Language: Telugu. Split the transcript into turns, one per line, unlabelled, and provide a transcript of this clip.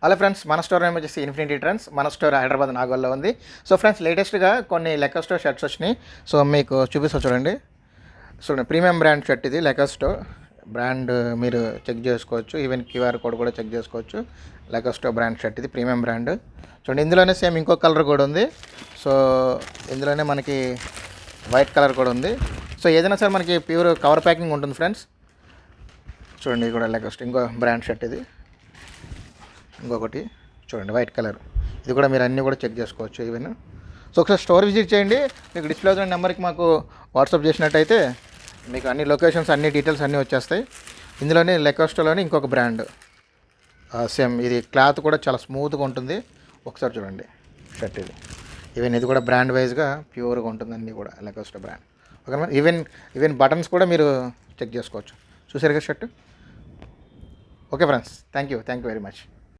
హలో ఫ్రెండ్స్, మన స్టోర్ నేమ్ వచ్చేసి ఇన్ఫినిటీ ట్రెండ్స్. మన స్టోర్ హైదరాబాద్ నాగోల్లో ఉంది. సో ఫ్రెండ్స్, లేటెస్ట్గా కొన్ని లెకస్టో షర్ట్స్ వచ్చినాయి. సో మీకు చూపిస్తా చూడండి. ప్రీమియం బ్రాండ్ షర్ట్ ఇది. లెకస్టో బ్రాండ్ మీరు చెక్ చేసుకోవచ్చు. ఈవెన్ క్యూఆర్ కోడ్ కూడా చెక్ చేసుకోవచ్చు. లెకస్టో బ్రాండ్ షర్ట్ ఇది, ప్రీమియం బ్రాండ్. చూడండి, ఇందులోనే సేమ్ ఇంకో కలర్ కూడా ఉంది. సో ఇందులోనే మనకి వైట్ కలర్ కూడా ఉంది. సో ఏదైనా సరే మనకి ప్యూర్ కవర్ ప్యాకింగ్ ఉంటుంది ఫ్రెండ్స్. చూడండి, ఇది కూడా లెకస్టో ఇంకో బ్రాండ్ షర్ట్ ఇది. ఇంకొకటి చూడండి, వైట్ కలర్. ఇది కూడా మీరు అన్నీ కూడా చెక్ చేసుకోవచ్చు ఈవెన్. సో ఒకసారి స్టోర్ విజిట్ చేయండి. మీకు డిస్ప్లే అవుతున్న నెంబర్కి మాకు వాట్సాప్ చేసినట్టయితే మీకు అన్ని లొకేషన్స్, అన్ని డీటెయిల్స్ అన్నీ వచ్చేస్తాయి. ఇందులోనే లెకోస్టోలోని ఇంకొక బ్రాండ్ సేమ్. ఇది క్లాత్ కూడా చాలా స్మూత్గా ఉంటుంది. ఒకసారి చూడండి షర్ట్ ఇది. ఈవెన్ ఇది కూడా బ్రాండ్ వైజ్గా ప్యూర్గా ఉంటుంది. అన్నీ కూడా లెకోస్టో బ్రాండ్. ఓకే, ఈవెన్ బటన్స్ కూడా మీరు చెక్ చేసుకోవచ్చు. చూసారు కదా shirt. Okay friends, thank you very much.